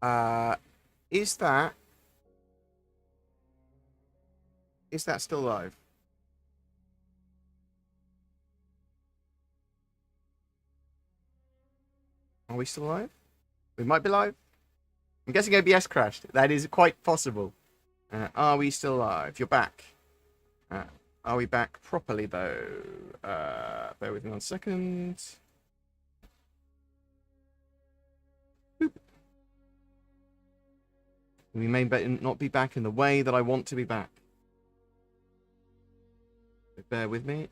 Uh, is that still live? Are we still live? We might be live. I'm guessing OBS crashed. That is quite possible. Are we still live? You're back. Uh, are we back properly, though? Bear with me 1 second. Boop. We may not be back in the way that I want to be back. So bear with me.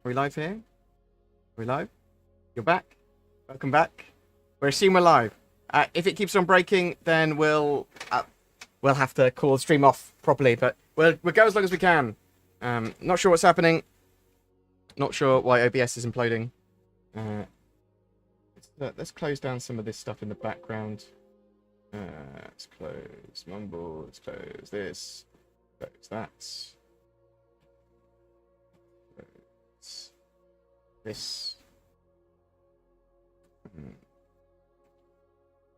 Are we live here? Are we live? You're back? Welcome back. We're assuming we're live. If it keeps on breaking, then we'll have to call the stream off properly, but we'll go as long as we can. Not sure what's happening. Not sure why OBS is imploding. Let's close down some of this stuff in the background. Let's close Mumble. Let's close this. Close that. Close this.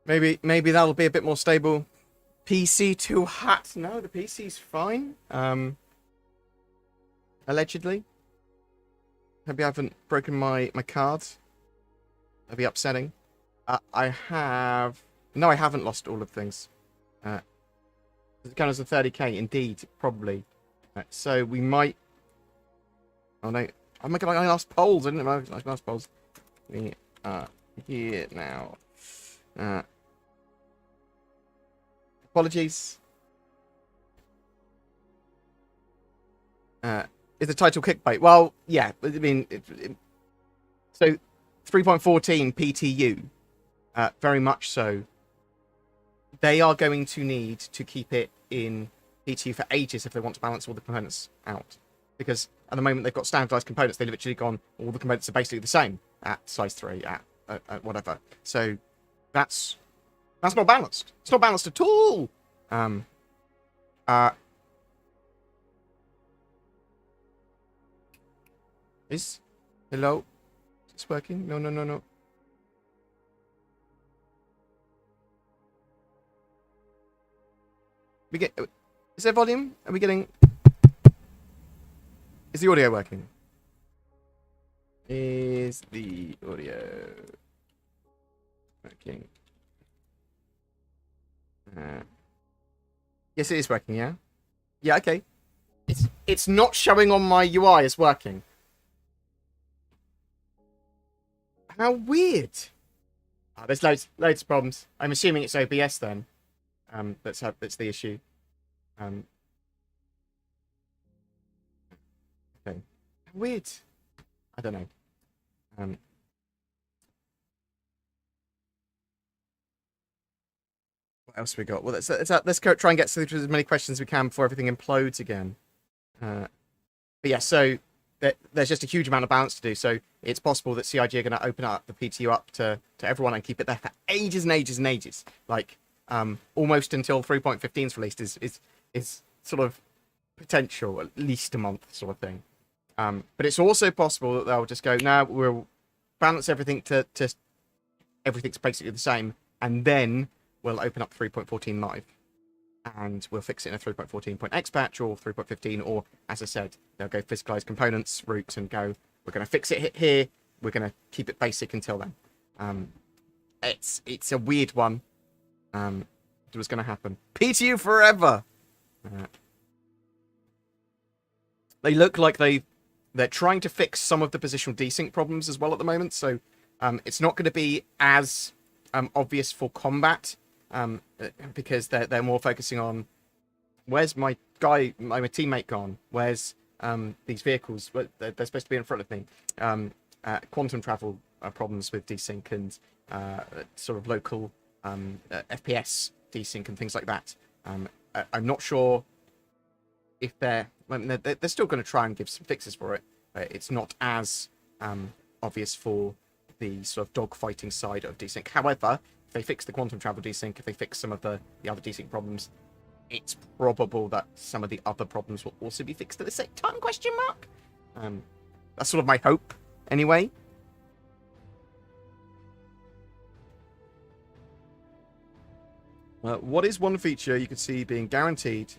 Maybe that'll be a bit more stable. PC too hot. No, the PC's fine. Allegedly. Maybe I haven't broken my cards. That'd be upsetting. I haven't lost all of things. Does it count as a 30k? Indeed, probably. So we might. Oh no! Oh my god! I lost polls. I didn't know I lost polls. We are here now. Apologies. Is the title clickbait? Well, yeah. I mean, so 3.14 PTU, very much so. They are going to need to keep it in PTU for ages if they want to balance all the components out. Because at the moment they've got standardized components. They've literally gone, all the components are basically the same at size 3, at whatever. So that's not balanced. It's not balanced at all. Hello? Is this working? No. Is there volume? Are we getting... Is the audio working? Is the audio working? Yes, it is working, yeah? Yeah, okay. It's not showing on my UI as working. How weird. There's loads of problems. I'm assuming it's OBS then. That's the issue. Okay. Weird. I don't know. What else we got? Well, let's go try and get through as many questions as we can before everything implodes again. But yeah, so there's just a huge amount of balance to do. So it's possible that CIG are going to open up the PTU up to everyone and keep it there for ages and ages and ages. Like almost until 3.15 is released is sort of potential, at least a month sort of thing. But it's also possible that they'll just go, no, we'll balance everything to everything's basically the same, and then we'll open up 3.14 live. And we'll fix it in a 3.14.x patch or 3.15, or, as I said, they'll go physicalize components route and go, we're going to fix it here, we're going to keep it basic until then. It's a weird one. It was going to happen. PTU forever! They look like they're trying to fix some of the positional desync problems as well at the moment, so it's not going to be as obvious for combat. Because they're more focusing on where's my teammate gone? Where's these vehicles? They're supposed to be in front of me. Quantum travel problems with desync and sort of local FPS desync and things like that. I'm not sure if they're still going to try and give some fixes for it. It's not as obvious for the sort of dogfighting side of desync. However, they fix the quantum travel desync, if they fix some of the other desync problems, it's probable that some of the other problems will also be fixed at the same time, question mark? That's sort of my hope, anyway. What is one feature you could see being guaranteed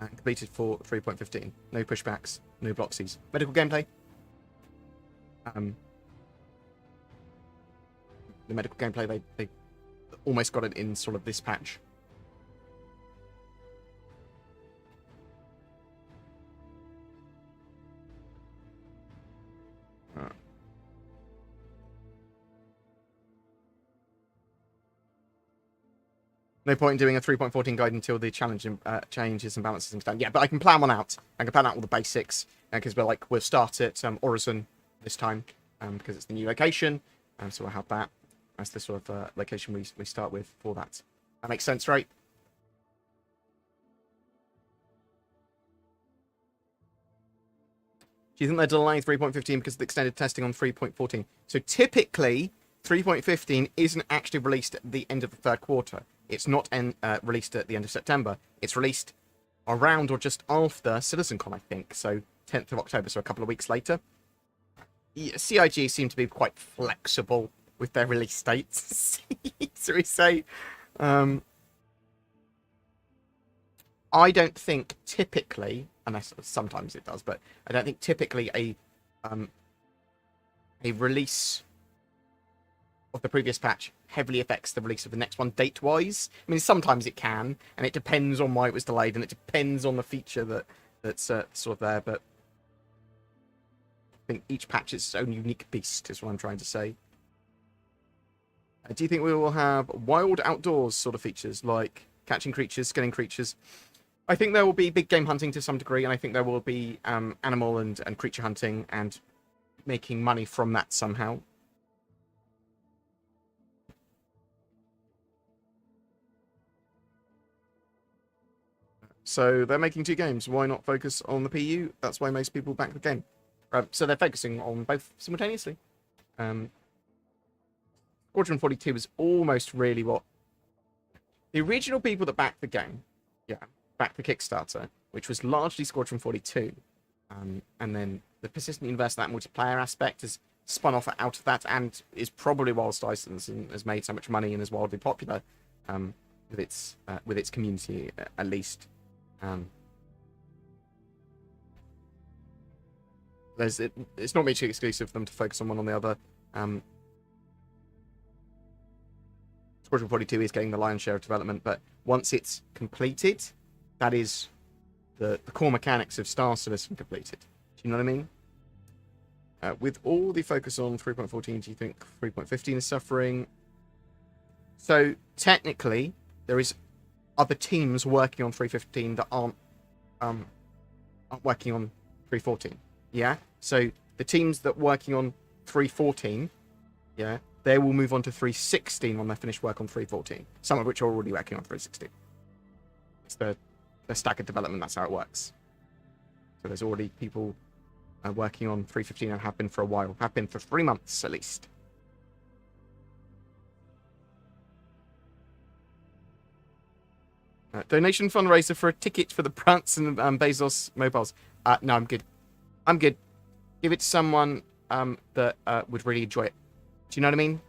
and completed for 3.15? No pushbacks, no bloxies. Medical gameplay. The medical gameplay, they almost got it in sort of this patch. No point in doing a 3.14 guide until the challenge changes and balances things down. Yeah, but I can plan one out. I can plan out all the basics because we'll start at Horizon this time because it's the new location, so we'll have that as the sort of location we start with for that. That makes sense, right? Do you think they're delaying 3.15 because of the extended testing on 3.14? So typically, 3.15 isn't actually released at the end of the third quarter. It's not released at the end of September. It's released around or just after CitizenCon, I think. So 10th of October, so a couple of weeks later. Yeah, CIG seem to be quite flexible with their release dates, so we say. I don't think typically, unless sometimes it does, but I don't think typically a release of the previous patch heavily affects the release of the next one date-wise. I mean, sometimes it can, and it depends on why it was delayed, and it depends on the feature that's sort of there, but I think each patch is its own unique beast, is what I'm trying to say. Do you think we will have wild outdoors sort of features, like catching creatures, skinning creatures? I think there will be big game hunting to some degree, and I think there will be animal and creature hunting and making money from that somehow. So they're making two games. Why not focus on the PU? That's why most people back the game. So they're focusing on both simultaneously. Squadron 42 is almost really what the original people that backed the game, backed the Kickstarter, which was largely Squadron 42, and then the persistent universe, that multiplayer aspect, has spun off out of that and is probably whilst licensed and has made so much money and is wildly popular with its community at least. It's not mutually exclusive for them to focus on one on the other. Squadron 42 is getting the lion's share of development, but once it's completed, that is the core mechanics of Star Citizen completed. Do you know what I mean? With all the focus on 3.14, do you think 3.15 is suffering? So technically, there is other teams working on 3.15 that aren't working on 3.14. Yeah. So the teams that are working on 3.14, they will move on to 3.16 when they finish work on 3.14. Some of which are already working on 3.16. It's the staggered development. That's how it works. So there's already people working on 3.15 and have been for a while. Have been for 3 months at least. Donation fundraiser for a ticket for the Prance and Bezos mobiles. No, I'm good. I'm good. Give it to someone that would really enjoy it. Do you know what I mean?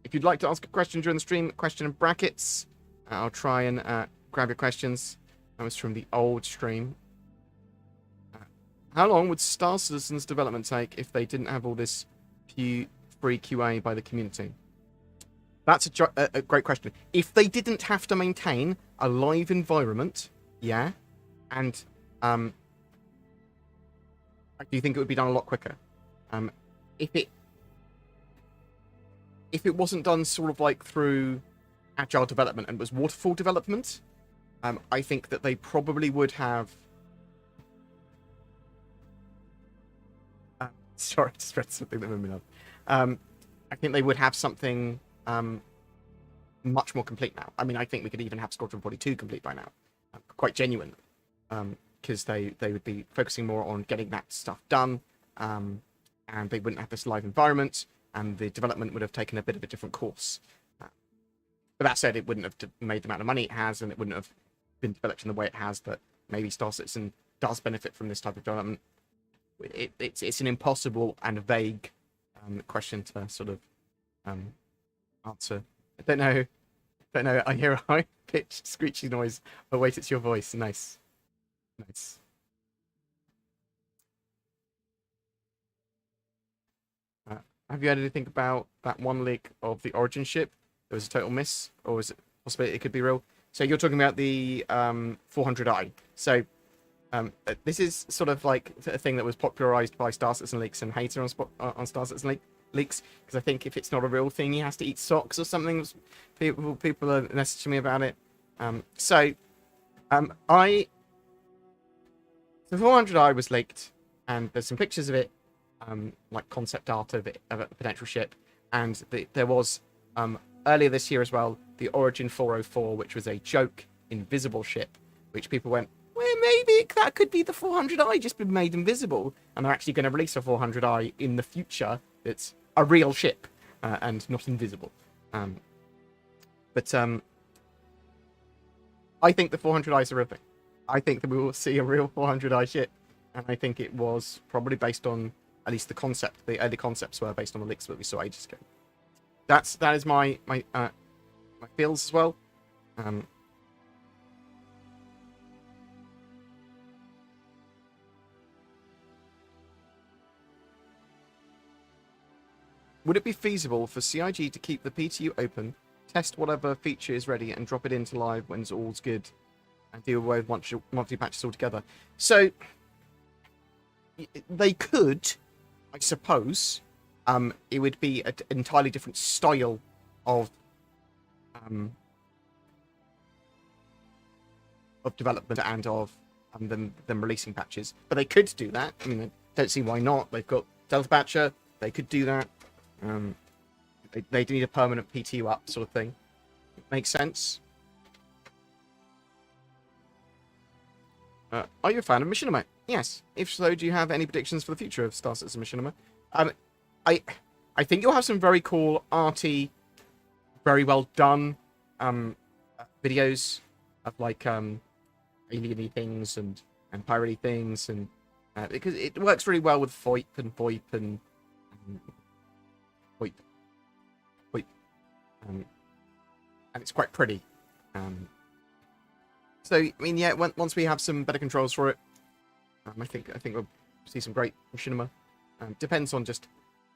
If you'd like to ask a question during the stream, question in brackets. I'll try and grab your questions. That was from the old stream. How long would Star Citizen's development take if they didn't have all this free QA by the community? That's a great question. If they didn't have to maintain a live environment, and do you think it would be done a lot quicker? If it wasn't done sort of like through agile development and was waterfall development, I think that they probably would have. Sorry, I just read something that made me laugh. I think they would have something much more complete now. I mean, I think we could even have Squadron 42 complete by now. Quite genuine. because they would be focusing more on getting that stuff done, and they wouldn't have this live environment, and the development would have taken a bit of a different course. But that said, it wouldn't have made the amount of money it has, and it wouldn't have been developed in the way it has. But maybe Star Citizen does benefit from this type of development. It's an impossible and vague question to sort of answer. I don't know. I hear a high-pitched screechy noise. Oh wait, it's your voice. Nice. Have you had anything about that one leak of the Origin ship? It was a total miss, or is it possible it could be real? So you're talking about the 400i. So this is sort of like a thing that was popularized by Star Citizen leaks and hater on Star Citizen leaks, because I think if it's not a real thing, he has to eat socks or something. People are messaging me about it. The 400i was leaked, and there's some pictures of it, like concept art of it, of a potential ship, and there was earlier this year as well the Origin 404, which was a joke invisible ship, which people went, well, maybe that could be the 400i just been made invisible, and they're actually going to release a 400i in the future that's a real ship and not invisible. But I think the 400i is a real thing. I think that we will see a real 400i ship, and I think it was probably based on at least the concept. The early concepts were based on the leaks that we saw ages ago. That is my feels as well. Would it be feasible for CIG to keep the PTU open, test whatever feature is ready, and drop it into live when it's all's good, and deal with monthly patches altogether? So they could, I suppose. It would be an entirely different style of development and of them releasing patches. But they could do that. I mean, I don't see why not. They've got Delta Patcher. They could do that. They do need a permanent PTU up sort of thing. It makes sense. Are you a fan of Machinima? Yes. If so, do you have any predictions for the future of Star Citizen Machinima? I think you'll have some very cool, arty, very well done videos of like alien-y things and pirate-y things, and because it works really well with VoIP and VoIP and VoIP, and it's quite pretty. So I mean, yeah, once we have some better controls for it, I think we'll see some great Machinima. Depends on just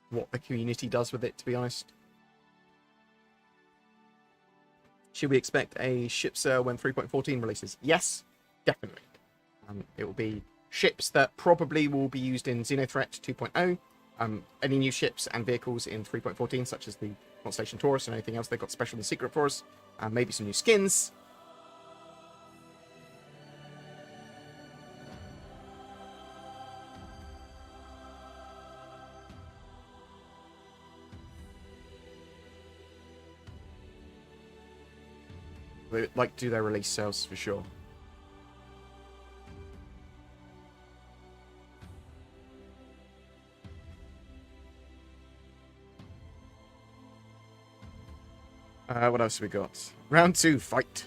what the community does with it, to be honest. Should we expect a ship sale when 3.14 releases? Yes, definitely. It will be ships that probably will be used in Xenothreat 2.0. Any new ships and vehicles in 3.14, such as the Constellation Taurus and anything else they've got special and secret for us. Maybe some new skins. They like to do their release sales for sure. What else have we got? Round 2, fight.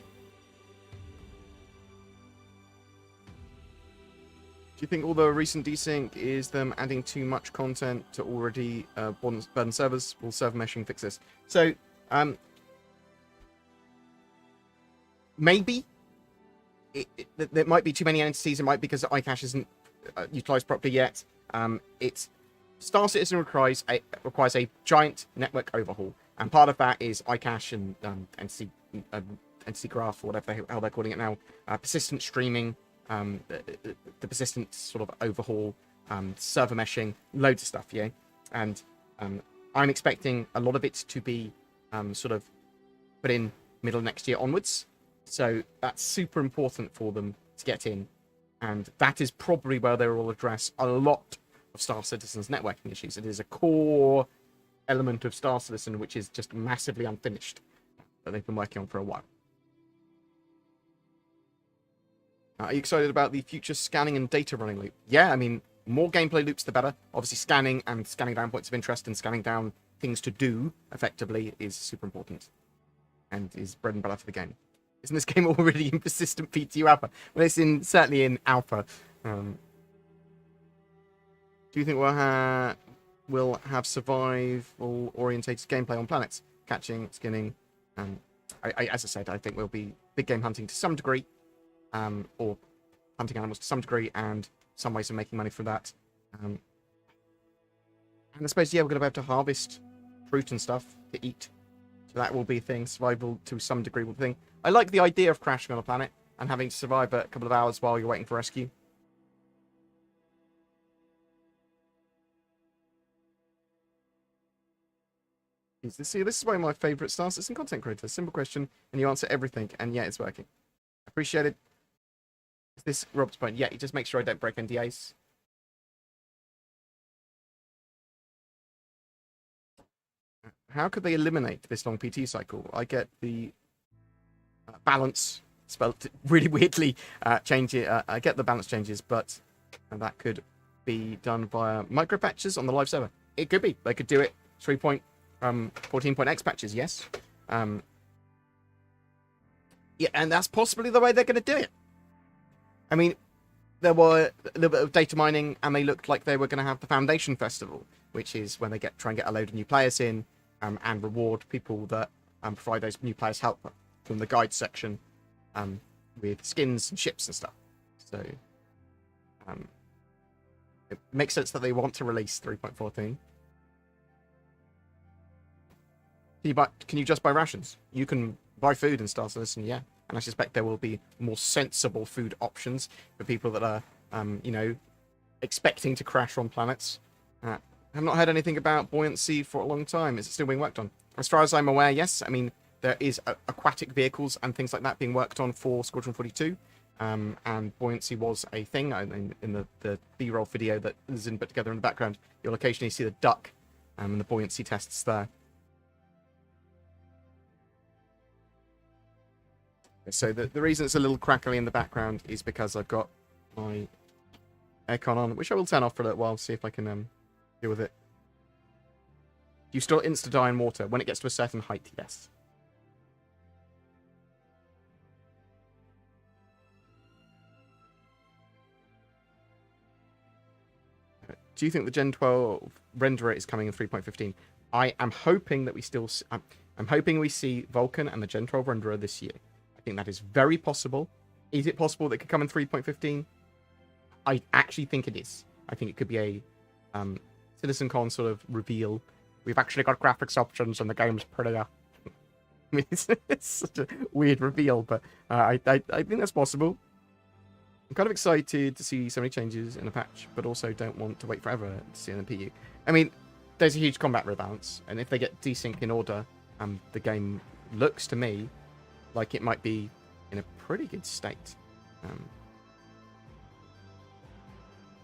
Do you think all the recent desync is them adding too much content to already burden servers? Will server meshing fix this? So, maybe. There might be too many entities. It might be because iCache isn't utilized properly yet. Star Citizen requires a giant network overhaul, and part of that is iCache and entity graph, or whatever how they're calling it now. Persistent streaming, the persistent sort of overhaul, server meshing, loads of stuff, yeah. And I'm expecting a lot of it to be sort of put in middle of next year onwards. So that's super important for them to get in, and that is probably where they will address a lot of Star Citizen's networking issues. It is a core element of Star Citizen which is just massively unfinished, that they've been working on for a while. Are you excited about the future scanning and data running loop? Yeah, I mean, more gameplay loops, the better. Obviously, scanning and scanning down points of interest and scanning down things to do effectively is super important and is bread and butter for the game. Isn't this game already in persistent PTU alpha? Well, it's certainly in alpha. Do you think we'll have survival-orientated gameplay on planets? Catching, skinning. As I said, I think we'll be big game hunting to some degree, or hunting animals to some degree, and some ways of making money from that. And I suppose, yeah, we're going to be able to harvest fruit and stuff to eat. So that will be a thing. Survival to some degree will be a thing. I like the idea of crashing on a planet and having to survive a couple of hours while you're waiting for rescue. This is one of my favourite Star Citizen content creators. Simple question, and you answer everything, and yeah, it's working. Appreciate it. Is this Rob's point? Yeah, just make sure I don't break NDAs. How could they eliminate this long PT cycle? I get the balance spelled really weirdly change it. I get the balance changes, but that could be done via micro patches on the live server. It could be. They could do it 3.14.x patches, yes. Yeah, and that's possibly the way they're going to do it. I mean, there were a little bit of data mining, and they looked like they were going to have the Foundation Festival, which is when they try and get a load of new players in, and reward people that provide those new players help from the guide section with skins and ships and stuff. So it makes sense that they want to release 3.14. Can you just buy rations? You can buy food and Star Citizen, yeah. And I suspect there will be more sensible food options for people that are, expecting to crash on planets. I've not heard anything about buoyancy for a long time. Is it still being worked on? As far as I'm aware, yes. I mean, there is aquatic vehicles and things like that being worked on for Squadron 42. And buoyancy was a thing. In the B-roll video that is put together in the background, you'll occasionally see the duck and the buoyancy tests there. So the reason it's a little crackly in the background is because I've got my aircon on, which I will turn off for a little while, see if I can deal with it. Do you still insta-die in water? When it gets to a certain height, yes. Do you think the Gen 12 renderer is coming in 3.15? I am hoping that we still... I'm hoping we see Vulkan and the Gen 12 renderer this year. I think that is very possible. Is it possible that it could come in 3.15? I actually think it is. I think it could be a CitizenCon sort of reveal. We've actually got graphics options and the game's prettier. I mean, it's such a weird reveal, but I think that's possible. I'm kind of excited to see so many changes in a patch, but also don't want to wait forever to see it in the PU. I mean, there's a huge combat rebalance, and if they get desync in order, the game looks to me like it might be in a pretty good state.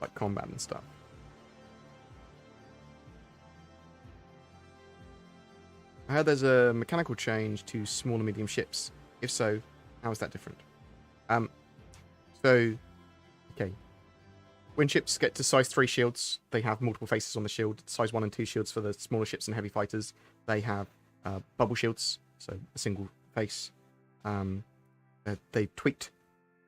Like combat and stuff. I heard there's a mechanical change to small and medium ships. If so, how is that different? Okay. When ships get to size 3 shields, they have multiple faces on the shield. Size 1 and 2 shields for the smaller ships and heavy fighters. They have bubble shields, so a single face. They tweaked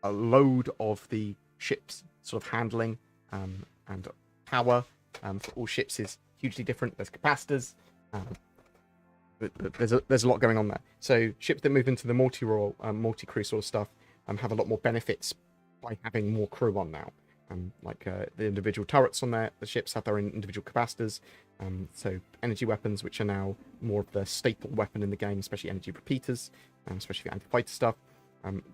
a load of the ship's sort of handling and power for all ships is hugely different. There's capacitors. There's a lot going on there. So ships that move into the multi-role, multi-crew sort of stuff have a lot more benefits by having more crew on now. The individual turrets on there, the ships have their own individual capacitors. So energy weapons, which are now more of the staple weapon in the game, especially energy repeaters, especially for anti-fighter stuff.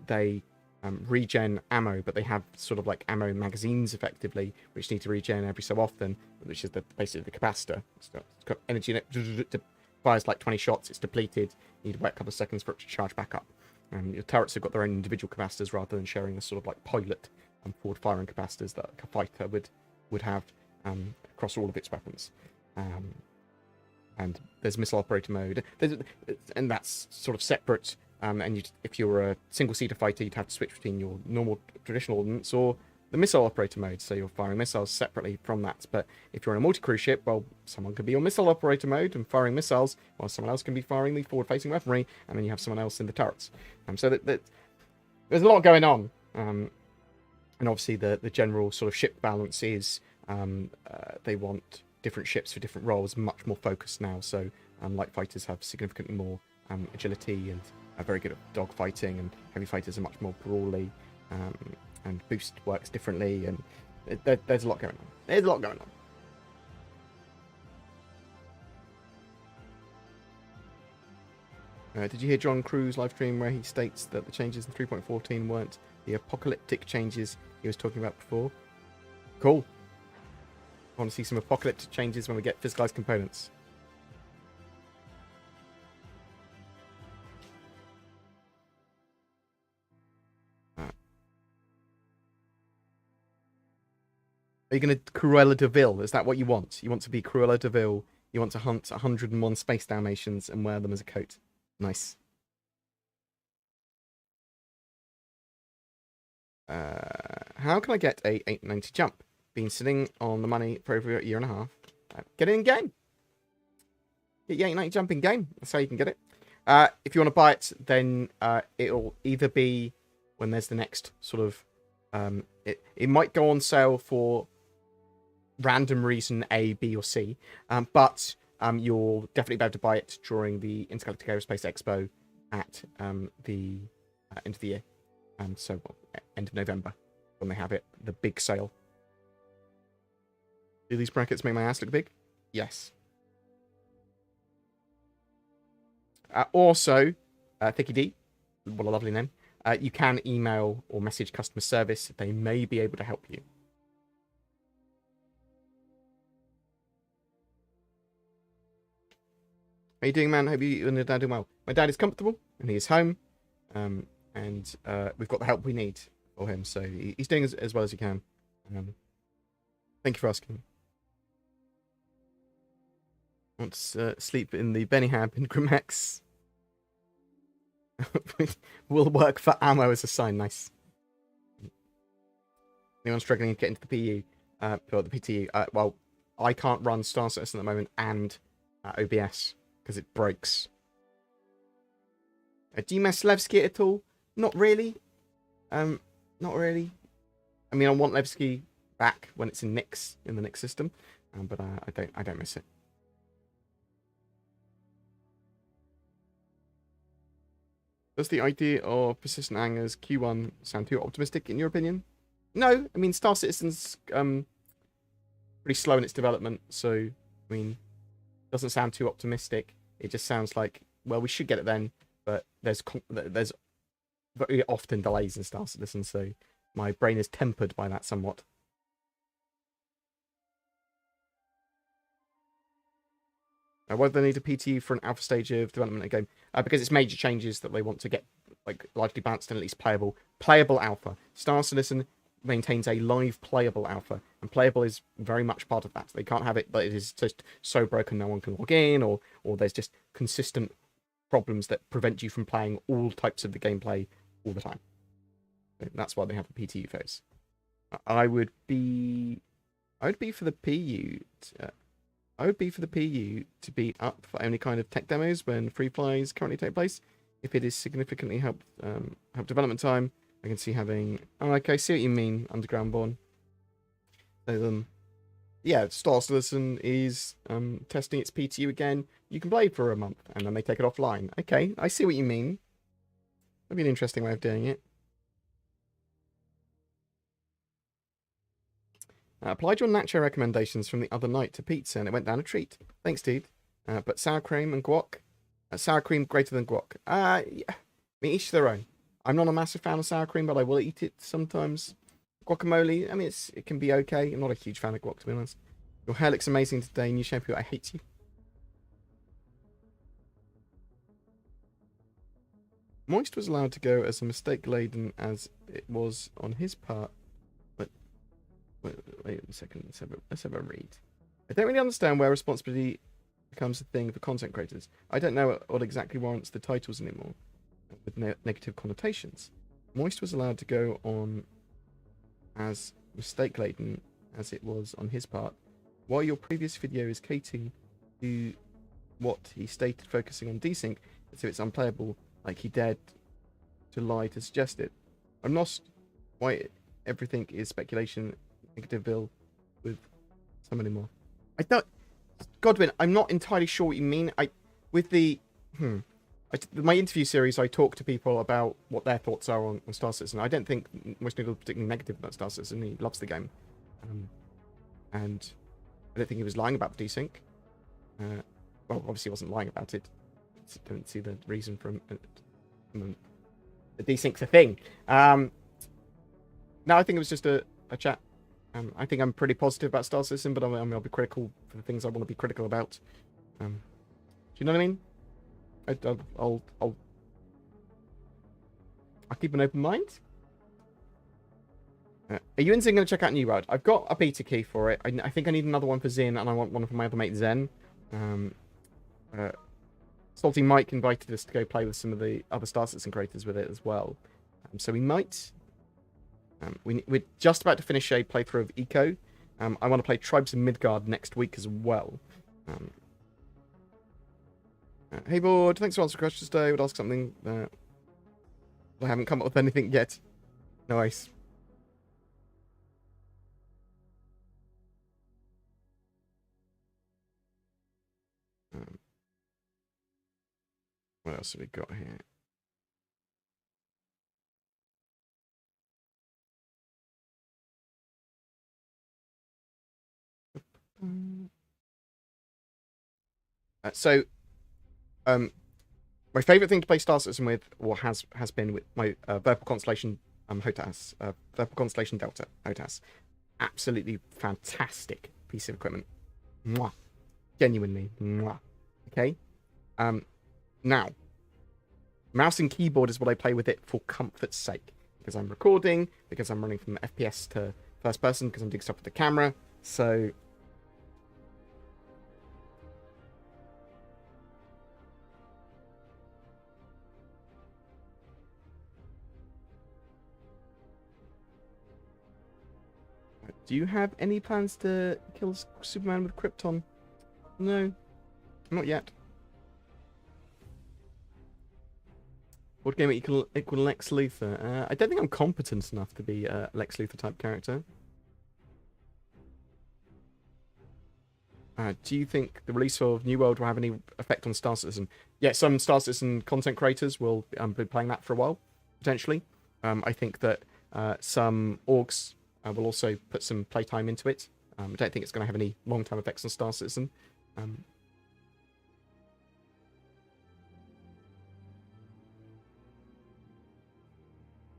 They regen ammo, but they have sort of like ammo magazines effectively, which need to regen every so often, which is basically the capacitor. It's got energy in it, fires like 20 shots, it's depleted, you need to wait a couple of seconds for it to charge back up. Your turrets have got their own individual capacitors rather than sharing the sort of like pilot and forward firing capacitors that a fighter would have across all of its weapons. And there's missile operator mode, and that's sort of separate and if you're a single-seater fighter, you'd have to switch between your normal traditional ordnance or the missile operator mode, so you're firing missiles separately from that. But if you're on a multi-crew ship, well, someone could be on missile operator mode and firing missiles, while someone else can be firing the forward-facing weaponry, and then you have someone else in the turrets. So there's a lot going on, and obviously the general sort of ship balance is they want different ships for different roles, much more focused now. So light fighters have significantly more agility and are very good at dogfighting, and heavy fighters are much more brawly, and boost works differently, and there's a lot going on. There's a lot going on. Did you hear John Crew's live stream where he states that the changes in 3.14 weren't the apocalyptic changes he was talking about before? Cool. I want to see some apocalyptic changes when we get physicalized components. Are you going to Cruella de Vil? Is that what you want? You want to be Cruella de Vil? You want to hunt 101 space Dalmatians and wear them as a coat? Nice. How can I get a 890 jump? Been sitting on the money for over a year and a half. Get it in game. Get your 890 jump in game. That's how you can get it. If you want to buy it, then it'll either be when there's the next sort of... it might go on sale for random reason A, B, or C, but you'll definitely be able to buy it during the Intergalactic Aerospace Expo at the end of the year. So, well, end of November, when they have it, the big sale. Do these brackets make my ass look big? Yes. Also, Thicky D, what a lovely name. You can email or message customer service. They may be able to help you. How you doing, man? Hope you and your dad doing well. My dad is comfortable, and he is home. And we've got the help we need for him. So he's doing as well as he can. Thank you for asking. Want to sleep in the Benihab in Grimex. Will work for ammo as a sign. Nice. Anyone struggling to get into the PU? Or the PTU? Well, I can't run Star Citizen at the moment and OBS because it breaks. Do you miss Levski at all? Not really. Not really. I mean, I want Levski back when it's in the Nix system, but I don't miss it. Does the idea of persistent hangers Q1 sound too optimistic in your opinion? No, I mean Star Citizen's pretty slow in its development, so I mean, it doesn't sound too optimistic. It just sounds like, well, we should get it then, but there's very often delays in Star Citizen, so my brain is tempered by that somewhat. Why do they need a PTU for an alpha stage of development of a game? Because it's major changes that they want to get like largely balanced and at least playable alpha. Star Citizen maintains a live playable alpha, and playable is very much part of that. They can't have it, but it is just so broken no one can log in, or there's just consistent problems that prevent you from playing all types of the gameplay all the time. So that's why they have the PTU phase. I would be for the PU. I would be for the PU to be up for any kind of tech demos when free flies currently take place. If it is significantly help development time, I can see having... Oh, okay, I see what you mean, Underground Born. So, yeah, Star Citizen is testing its PTU again. You can play for a month, and then they take it offline. Okay, I see what you mean. That'd be an interesting way of doing it. Applied your nacho recommendations from the other night to pizza, and it went down a treat. Thanks, dude. But sour cream and guac? Sour cream greater than guac. Yeah. I mean, each their own. I'm not a massive fan of sour cream, but I will eat it sometimes. Guacamole, I mean, it can be okay. I'm not a huge fan of guac, to be honest. Your hair looks amazing today. New shampoo, I hate you. Moist was allowed to go as a mistake laden as it was on his part. Wait a second, let's have a read. I don't really understand where responsibility becomes a thing for content creators. I don't know what exactly warrants the titles anymore. with negative connotations. Moist was allowed to go on as mistake-laden as it was on his part, while your previous video is catering to what he stated, focusing on desync as if it's unplayable, like he dared to lie to suggest it. I'm lost why everything is speculation, negative bill with some anymore. I don't... Godwin, I'm not entirely sure what you mean. My interview series, I talk to people about what their thoughts are on Star Citizen. I don't think most people are particularly negative about Star Citizen. He loves the game. And I don't think he was lying about the desync. Well, obviously he wasn't lying about it. I don't see the reason for the desync's a thing. No, I think it was just a chat. I think I'm pretty positive about Star Citizen, but I'll be critical for the things I want to be critical about. Do you know what I mean? I'll keep an open mind. Are you and Zin going to check out New World? I've got a beta key for it. I think I need another one for Zin, and I want one for my other mate Zen. Salty Mike invited us to go play with some of the other Star Citizen creators with it as well. So we might... we're just about to finish a playthrough of Eco. I want to play Tribes of Midgard next week as well. Hey, Bored, thanks for answering questions today. I would ask something that I haven't come up with anything yet. Nice. What else have we got here? My favorite thing to play Star Citizen with, or has been with my Vertical Constellation HOTAS, Vertical Constellation Delta HOTAS. Absolutely fantastic piece of equipment. Mwah. Genuinely. Mwah. Okay. Now, mouse and keyboard is what I play with it for comfort's sake, because I'm recording, because I'm running from FPS to first person, because I'm doing stuff with the camera. So do you have any plans to kill Superman with Krypton? No, not yet. BoredGamer equal Lex Luthor. I don't think I'm competent enough to be a Lex Luthor type character. Do you think the release of New World will have any effect on Star Citizen? Yeah, some Star Citizen content creators will be playing that for a while, potentially. I think that some orgs will also put some playtime into it. I don't think it's going to have any long-term effects on Star Citizen. Do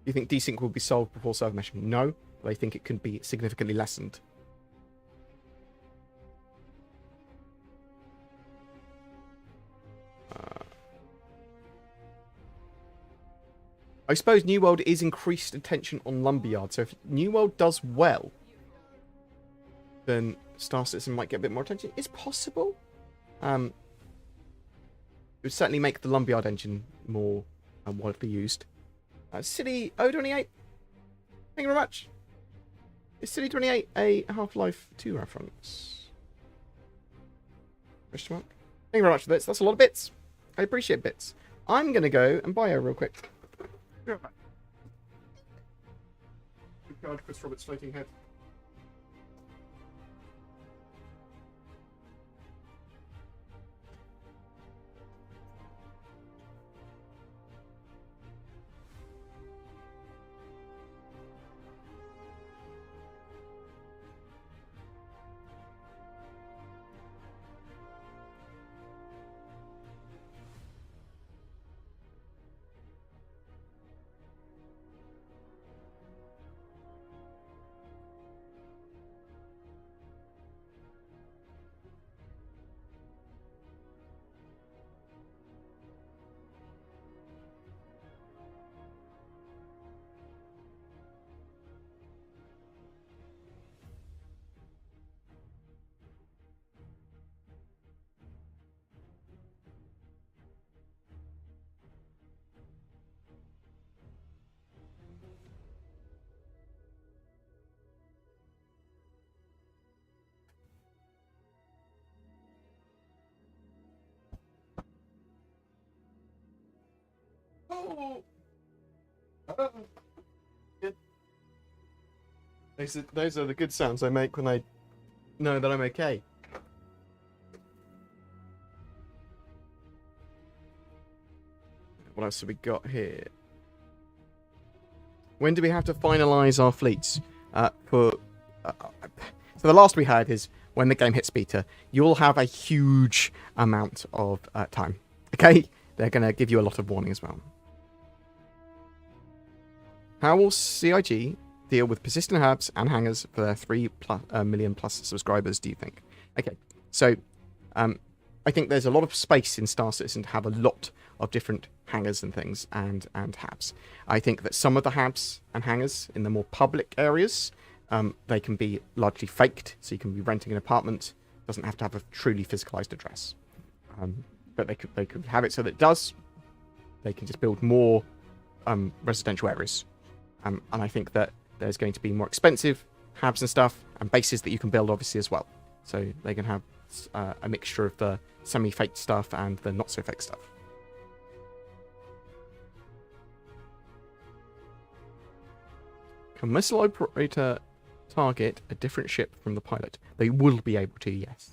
you think desync will be solved before server meshing? No, but I think it can be significantly lessened. I suppose New World is increased attention on Lumberyard, so if New World does well, then Star Citizen might get a bit more attention. It's possible. It would certainly make the Lumberyard engine more widely used. City 028, thank you very much. Is City 28 a Half-Life 2 reference? Question mark. Thank you very much for bits. That's a lot of bits. I appreciate bits. I'm going to go and buy her real quick. Good card, Chris Roberts' floating head. Good. Those are the good sounds I make when I know that I'm okay. What else have we got here? When do we have to finalise our fleets? So the last we had is when the game hits beta. You'll have a huge amount of time. Okay? They're going to give you a lot of warning as well. How will CIG deal with persistent hubs and hangers for their 3 million plus subscribers, do you think? Okay, so I think there's a lot of space in Star Citizen to have a lot of different hangars and things and habs. I think that some of the habs and hangars in the more public areas, they can be largely faked, so you can be renting an apartment. It doesn't have to have a truly physicalized address. But they could have it so that it does. They can just build more residential areas. And I think that there's going to be more expensive habs and stuff, and bases that you can build, obviously, as well. So they can have a mixture of the semi-faked stuff and the not-so-faked stuff. Can missile operator target a different ship from the pilot? They will be able to, yes.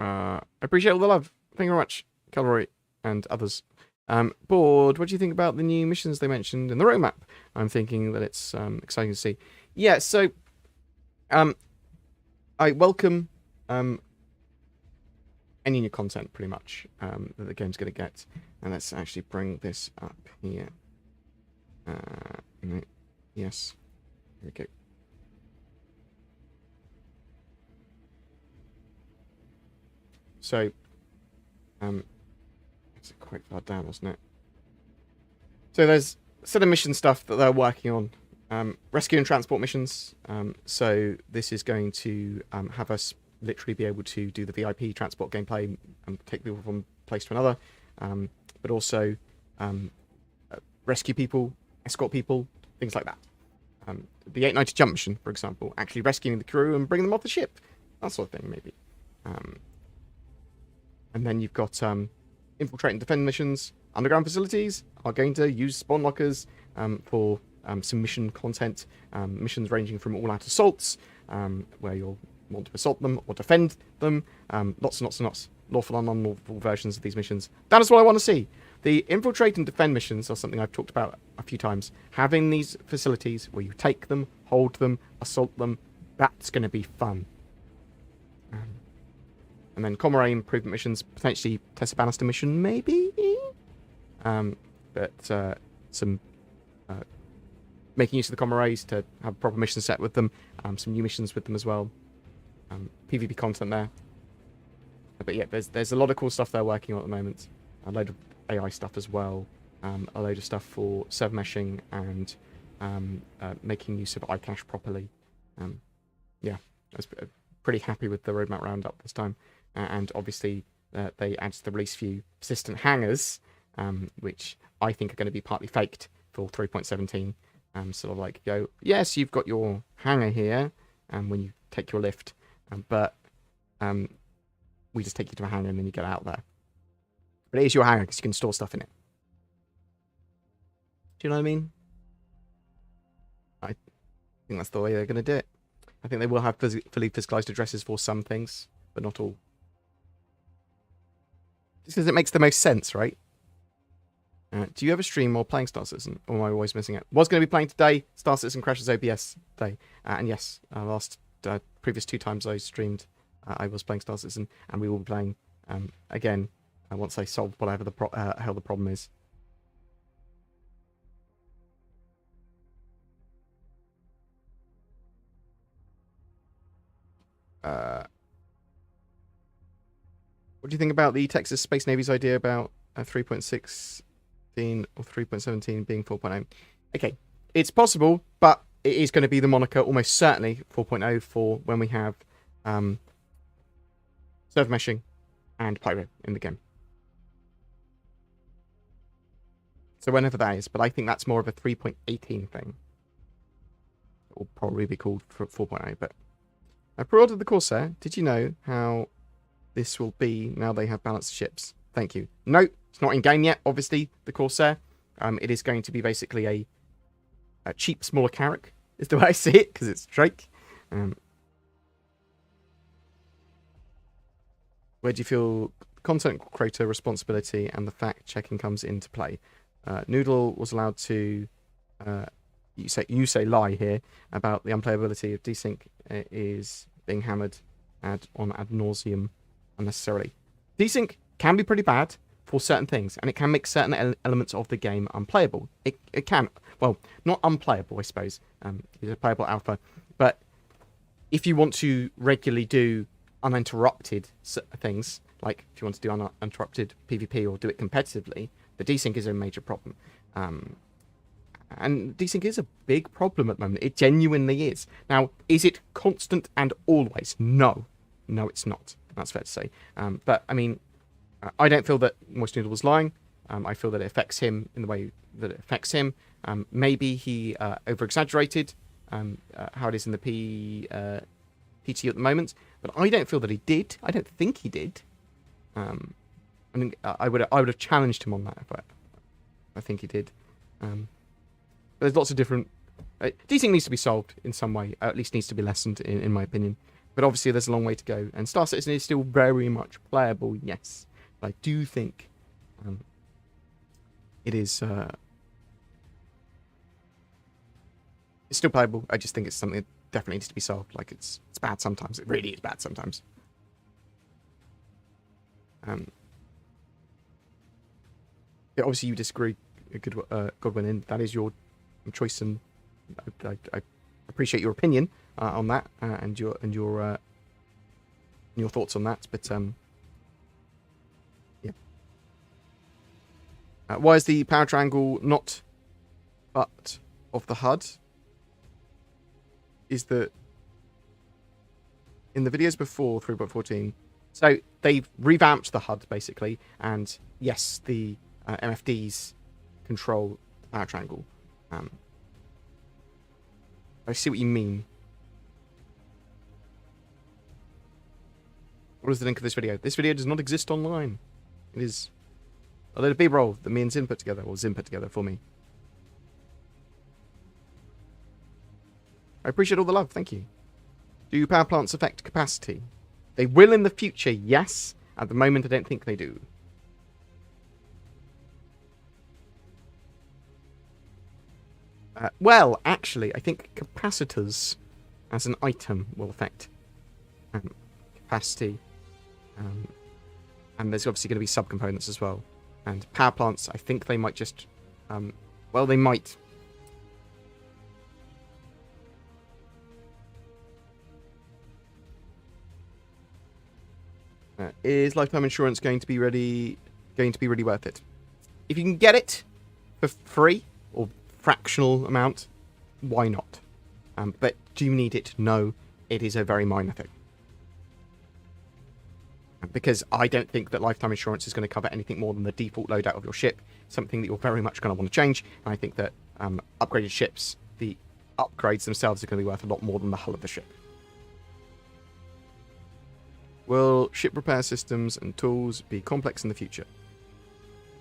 I appreciate all the love. Thank you very much, Calroy and others. Bored, what do you think about the new missions they mentioned in the roadmap? I'm thinking that it's exciting to see. Yeah, so I welcome any new content, pretty much, that the game's going to get. And let's actually bring this up here. Yes. Here we go. So, it's quite far down, wasn't it? So there's a set of mission stuff that they're working on. Rescue and transport missions. So this is going to have us literally be able to do the VIP transport gameplay and take people from place to another. But also rescue people, escort people, things like that. The 890 jump mission, for example, actually rescuing the crew and bringing them off the ship. That sort of thing, maybe. And then you've got infiltrate and defend missions. Underground facilities are going to use spawn lockers for some mission content. Missions ranging from all-out assaults, where you'll want to assault them or defend them. Lots and lots and lots. Lawful and unlawful versions of these missions. That is what I want to see. The infiltrate and defend missions are something I've talked about a few times. Having these facilities where you take them, hold them, assault them, that's going to be fun. And then Comrade improvement missions, potentially Tessa Bannister mission, maybe? But some making use of the Comrades to have a proper mission set with them. Some new missions with them as well. PvP content there. But yeah, there's a lot of cool stuff they're working on at the moment. A load of AI stuff as well. A load of stuff for server meshing and making use of iCache properly. Yeah, I was pretty happy with the roadmap roundup this time. And obviously, they added to the release view persistent hangers, which I think are going to be partly faked for 3.17. Sort of like, yes, you've got your hanger here when you take your lift, but we just take you to a hangar and then you get out there. But it is your hangar because you can store stuff in it. Do you know what I mean? I think that's the way they're going to do it. I think they will have fully physicalized addresses for some things, but not all. Just because it makes the most sense, right? Do you ever stream while playing Star Citizen? Or am I always missing it? Was going to be playing today. Star Citizen crashes OBS day. And yes, previous 2 times I streamed, I was playing Star Citizen. And we will be playing again once I solve whatever the hell the problem is. What do you think about the Texas Space Navy's idea about 3.16 or 3.17 being 4.0? Okay, it's possible, but it is going to be the moniker almost certainly 4.0 for when we have server meshing and pyro in the game. So whenever that is, but I think that's more of a 3.18 thing. It will probably be called 4.0, but I pre-ordered the Corsair. Did you know how this will be now they have balanced ships? Thank you. No, it's not in game yet, obviously, the Corsair. It is going to be basically a cheap, smaller Carrack, is the way I see it, because it's Drake. Where do you feel content creator responsibility and the fact checking comes into play? Noodle was allowed to you say lie here about the unplayability of desync is being hammered ad nauseum unnecessarily. Desync can be pretty bad for certain things, and it can make certain elements of the game unplayable. It can, well, not unplayable, I suppose. It's a playable alpha, but if you want to regularly do uninterrupted things, like if you want to do uninterrupted PvP or do it competitively, the desync is a major problem. And desync is a big problem at the moment. It genuinely is. Now, is it constant and always? No. No, it's not. That's fair to say. But, I mean, I don't feel that Moist Noodle was lying. I feel that it affects him in the way that it affects him. Maybe he over-exaggerated how it is in the PTU at the moment. But I don't feel that he did. I don't think he did. I mean, I would have challenged him on that if I think he did. There's lots of different... desync needs to be solved in some way. At least needs to be lessened, in my opinion. But obviously there's a long way to go. And Star Citizen is still very much playable, yes. But I do think it is... it's still playable. I just think it's something that definitely needs to be solved. Like, it's bad sometimes. It really is bad sometimes. Yeah, obviously you disagree, Godwin, and that is your choice, and I appreciate your opinion on that and your thoughts on that. But yeah, why is the power triangle not part of the HUD? Is that in the videos before 3.14? So they've revamped the HUD basically, and yes, the MFDs control the power triangle. I see what you mean. What is the link of this video? This video does not exist online. It is a little B-roll that me and Zin put together, or Zin put together for me. I appreciate all the love, thank you. Do power plants affect capacity? They will in the future, yes. At the moment, I don't think they do. Well, actually, I think capacitors as an item will affect capacity. And there's obviously going to be subcomponents as well. And power plants, I think they might just... well, they might... is lifetime insurance going to be really worth it? If you can get it for free or fractional amount, why not? But do you need it? No, it is a very minor thing. Because I don't think that lifetime insurance is going to cover anything more than the default loadout of your ship, something that you're very much going to want to change. And I think that upgraded ships, the upgrades themselves are going to be worth a lot more than the hull of the ship. Will ship repair systems and tools be complex in the future?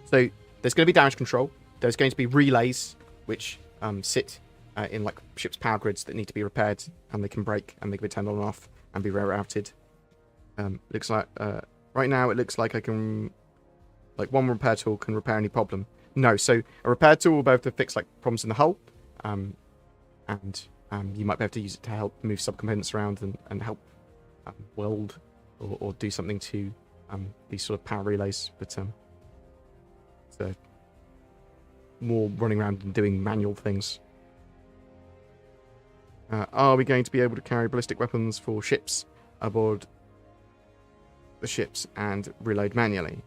So there's going to be damage control. There's going to be relays which sit in like ship's power grids that need to be repaired, and they can break and they can be turned on and off and be rerouted. Looks like right now it looks like I can, like, one repair tool can repair any problem. No, so a repair tool will be able to fix like problems in the hull, and you might be able to use it to help move subcomponents around and help weld or do something to these sort of power relays. But so more running around and doing manual things. Are we going to be able to carry ballistic weapons for ships aboard the ships and reload manually?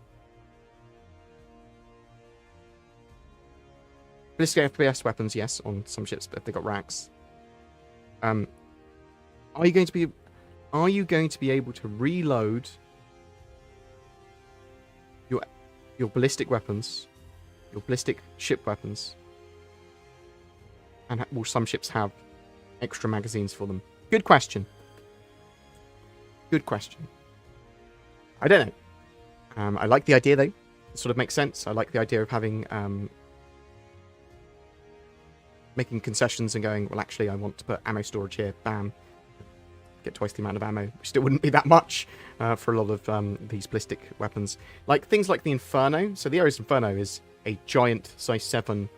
Ballistic FPS weapons, yes, on some ships, but if they've got racks. Are you going to be able to reload your ballistic weapons your ballistic ship weapons? And will some ships have extra magazines for them? Good question. Good question. I don't know. I like the idea, though. It sort of makes sense. I like the idea of having... making concessions and going, well, actually, I want to put ammo storage here. Bam. Get twice the amount of ammo, which still wouldn't be that much for a lot of these ballistic weapons. Like, things like the Inferno. So the Ares Inferno is a giant size 7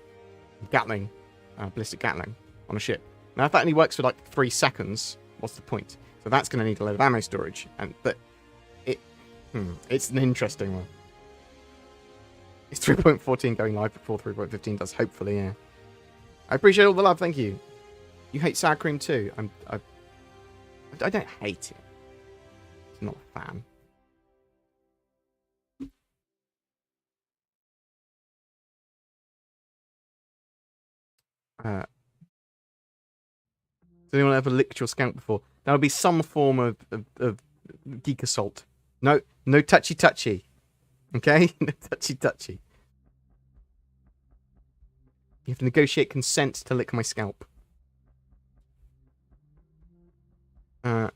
Gatling, ballistic Gatling on a ship. Now, if that only works for like 3 seconds, what's the point? So that's going to need a load of ammo storage. But it's an interesting one. Is 3.14 going live before 3.15 does? Hopefully, yeah. I appreciate all the love, thank you. You hate sour cream too? I don't hate it. I'm not a fan. Has anyone ever licked your skank before? That would be some form of geek assault. No touchy. Okay? No touchy. You have to negotiate consent to lick my scalp. Do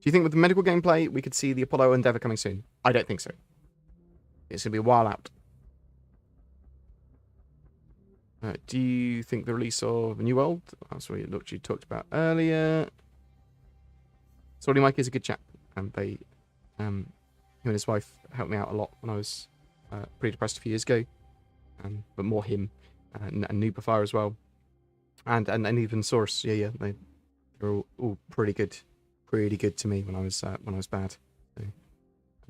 you think with the medical gameplay, we could see the Apollo Endeavour coming soon? I don't think so. It's going to be a while out. Do you think the release of New World? That's what you talked about earlier. Sorry, Mike is a good chap. And he and his wife helped me out a lot when I was pretty depressed a few years ago. But more him and Nubafire as well. And even Source. Yeah, they were all pretty good to me when I was bad. So I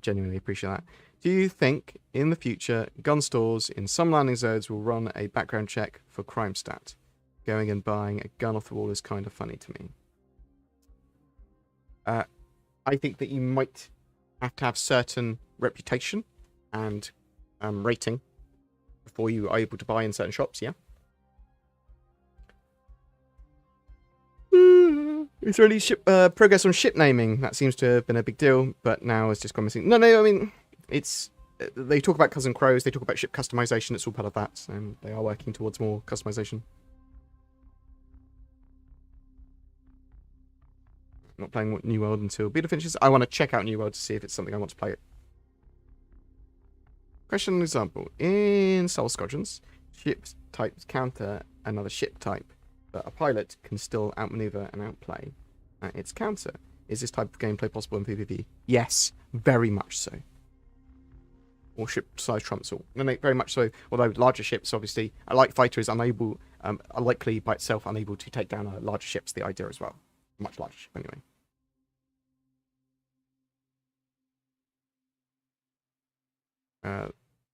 genuinely appreciate that. Do you think in the future gun stores in some landing zones will run a background check for crime stat? Going and buying a gun off the wall is kind of funny to me. I think that you might have to have certain reputation and rating before you are able to buy in certain shops, yeah? Is there any progress on ship naming? That seems to have been a big deal, but now it's just gone missing. No, I mean, it's... They talk about Cousin Crows, they talk about ship customization, it's all part of that, and they are working towards more customization. Not playing New World until beta finishes. I want to check out New World to see if it's something I want to play. Question example. In Soul Squadrons, ship types counter another ship type, but a pilot can still outmaneuver and outplay its counter. Is this type of gameplay possible in PvP? Yes, very much so. Or ship size trumps all. No, very much so. Although larger ships, obviously, a light fighter is unable, are likely by itself unable to take down a larger ship's the idea as well. Much larger ship, anyway.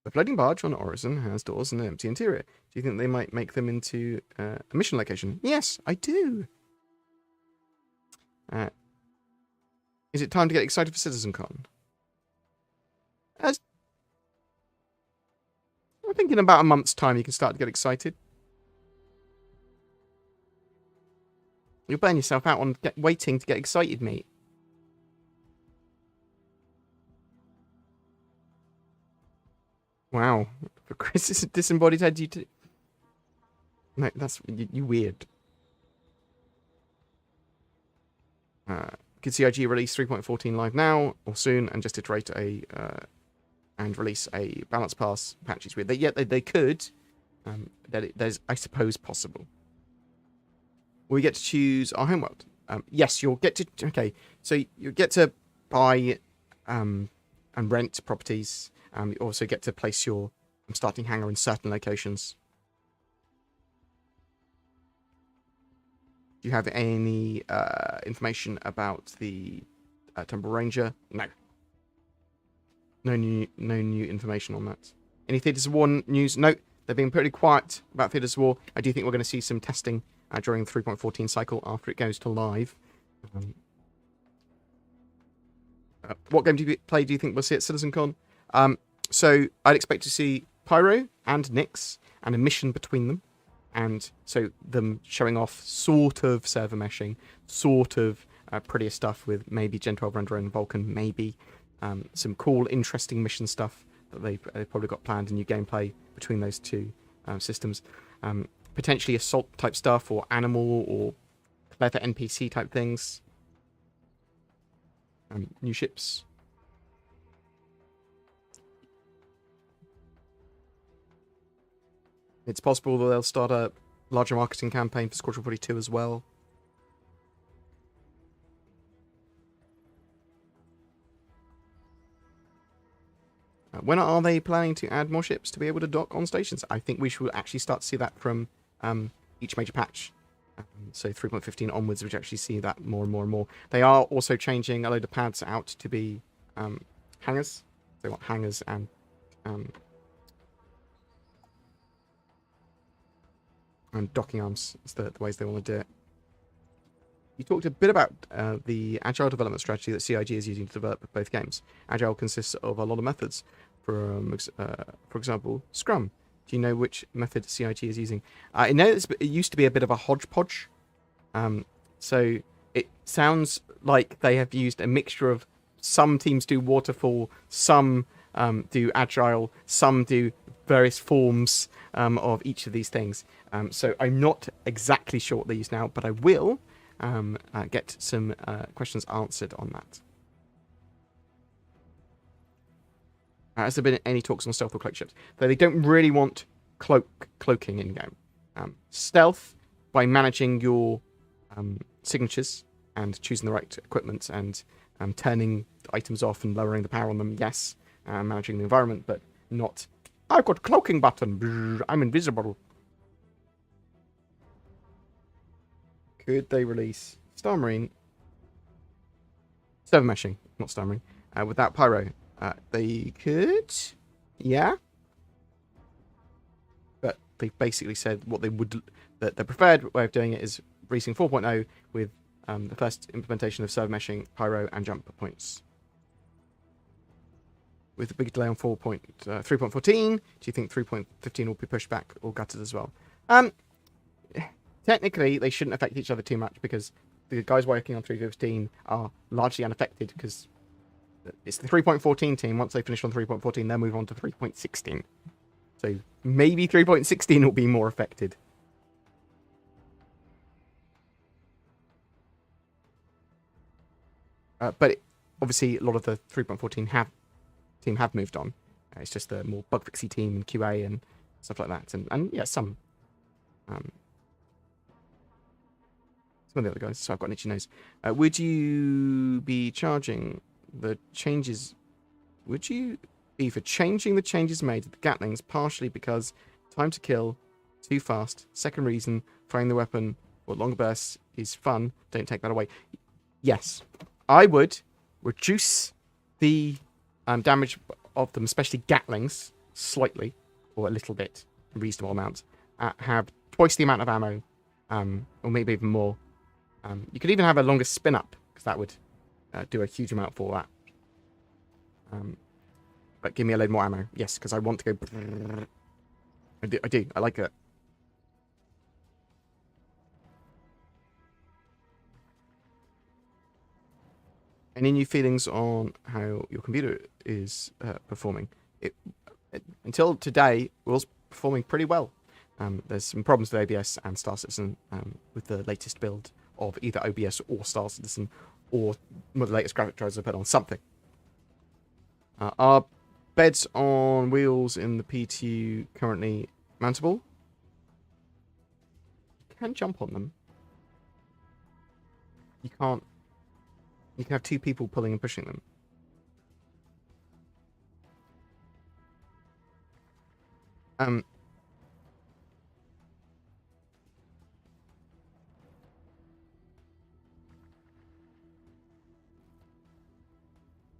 The floating barge on Horizon has doors and an empty interior. Do you think they might make them into a mission location? Yes, I do. Is it time to get excited for CitizenCon? I think in about a month's time you can start to get excited. You'll burn yourself out on waiting to get excited, mate. Wow. For Chris's disembodied head, you... No, that's... You weird. Could CIG release 3.14 live now or soon and just iterate and release a balance pass patches with? They could. That there's, I suppose, possible. We get to choose our homeworld. Yes, you'll get to... Okay, so you get to buy and rent properties. You also get to place your starting hangar in certain locations. Do you have any information about the Temple Ranger? No. No new information on that. Any Theatres of War news? No. They've been pretty quiet about Theatres of War. I do think we're going to see some testing during the 3.14 cycle after it goes to live. What game do you play? Do you think we'll see at CitizenCon? So I'd expect to see Pyro and Nyx and a mission between them. And so them showing off sort of server meshing, sort of prettier stuff with maybe Gen 12 render and Vulkan, maybe some cool, interesting mission stuff that they've probably got planned in new gameplay between those two systems. Potentially assault type stuff, or animal, or clever NPC type things. New ships. It's possible that they'll start a larger marketing campaign for Squadron 42 as well. When are they planning to add more ships to be able to dock on stations? I think we should actually start to see that from each major patch. So 3.15 onwards, we actually see that more and more and more. They are also changing a load of pads out to be hangars. They want hangars and docking arms is the ways they want to do it. You talked a bit about the agile development strategy that CIG is using to develop both games. Agile consists of a lot of methods. For example, Scrum. Do you know which method CIG is using? I know it used to be a bit of a hodgepodge. So it sounds like they have used a mixture of some teams do waterfall, some do agile, some do various forms of each of these things. So I'm not exactly sure what they use now, but I will get some questions answered on that. Has there been any talks on stealth or cloak ships? Though they don't really want cloaking in game. Stealth by managing your signatures and choosing the right equipment and turning items off and lowering the power on them. Yes, managing the environment, but not. I've got cloaking button. I'm invisible. Could they release Star Marine? Server meshing, not Star Marine. Without pyro. They could, yeah, but they basically said what they would, that their preferred way of doing it is releasing 4.0 with the first implementation of server meshing, pyro, and jump points. With a big delay on 3.14, do you think 3.15 will be pushed back or gutted as well? Technically, they shouldn't affect each other too much because the guys working on 3.15 are largely unaffected because it's the 3.14 team. Once they finish on 3.14, they'll move on to 3.16. So maybe 3.16 will be more affected. But obviously, a lot of the 3.14 team have moved on. It's just the more bug fixy team and QA and stuff like that. And yeah, some of the other guys. So I've got an itchy nose. Would you be charging the changes? Would you be for changing the changes made to the Gatlings partially because time to kill, too fast, second reason, firing the weapon or longer bursts is fun, don't take that away? Yes, I would reduce the damage of them, especially Gatlings, slightly or a little bit, a reasonable amount, have twice the amount of ammo, or maybe even more. You could even have a longer spin up because that would do a huge amount for that. But give me a load more ammo. Yes, because I want to go. I do. I like it. Any new feelings on how your computer is performing? Until today, it was performing pretty well. There's some problems with OBS and Star Citizen with the latest build of either OBS or Star Citizen, or the latest graphic drivers I put on something. Are beds on wheels in the PTU currently mountable? You can jump on them. You can't. You can have two people pulling and pushing them.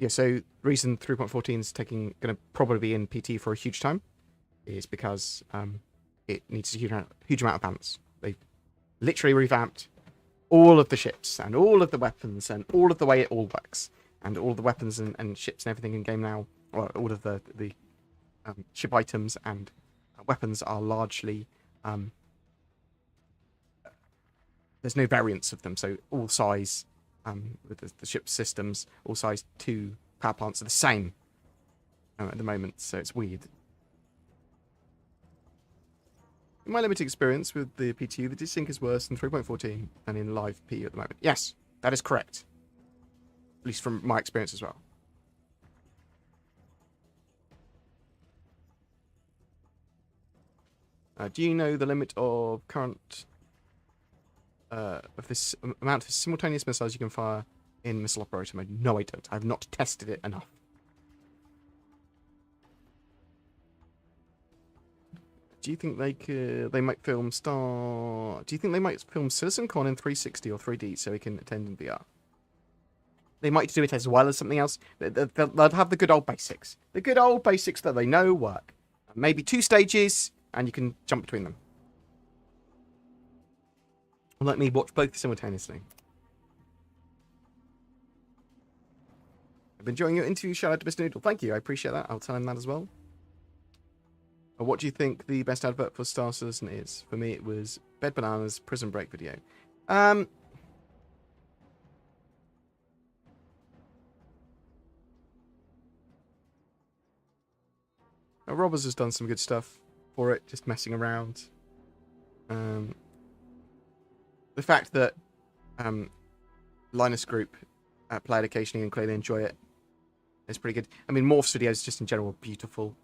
Yeah, so the reason 3.14 is going to probably be in PT for a huge time is because it needs a huge amount of balance. They literally revamped all of the ships and all of the weapons and all of the way it all works, and all of the weapons and ships and everything in game now, or all of the ship items and weapons are largely there's no variance of them, so all size. With the ship systems, all size 2 power plants are the same. at the moment, so it's weird. In my limited experience with the PTU, the desync is worse than 3.14 and in live PU at the moment. Yes, that is correct. At least from my experience as well. Do you know the limit of current of this amount of simultaneous missiles you can fire in missile operator mode? No, I don't. I've not tested it enough. Do you think they might film Star? Do you think they might film CitizenCon in 360 or 3D so we can attend in VR? They might do it as well as something else. They'll have the good old basics. The good old basics that they know work. Maybe 2 stages, and you can jump between them. Let me watch both simultaneously. I've been enjoying your interview. Shout out to Mr. Noodle. Thank you. I appreciate that. I'll tell him that as well. What do you think the best advert for Star Citizen is? For me, it was Bed Bananas Prison Break video. Robbers has done some good stuff for it, just messing around. The fact that Linus Group play it occasionally and clearly enjoy it is pretty good. I mean, Morph's videos just in general are beautiful.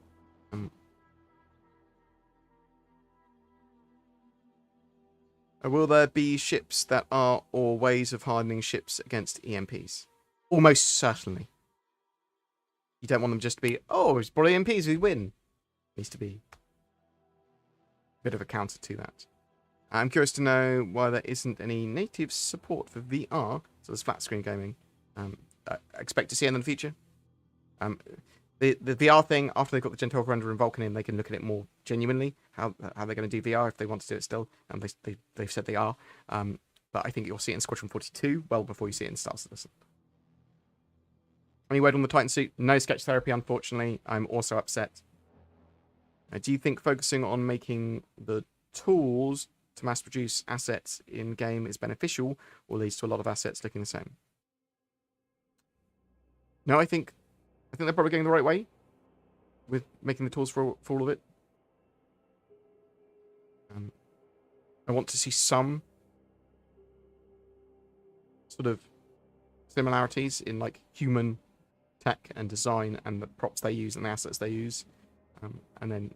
Will there be ships that are, or ways of hardening ships against EMPs? Almost certainly. You don't want them just to be, oh, it's brought EMPs, we win. It needs to be a bit of a counter to that. I'm curious to know why there isn't any native support for VR, so there's flat screen gaming. I expect to see it in the future. The VR thing, after they've got the Gen 12 render and Vulkan in, they can look at it more genuinely, how they're going to do VR if they want to do it still, and they've said they are. But I think you'll see it in Squadron 42 well before you see it in Star Citizen. Any word on the Titan suit? No sketch therapy, unfortunately. I'm also upset. Do you think focusing on making the tools to mass produce assets in game is beneficial, or leads to a lot of assets looking the same? No, I think they're probably going the right way with making the tools for all of it. I want to see some sort of similarities in like human tech and design and the props they use and the assets they use, and then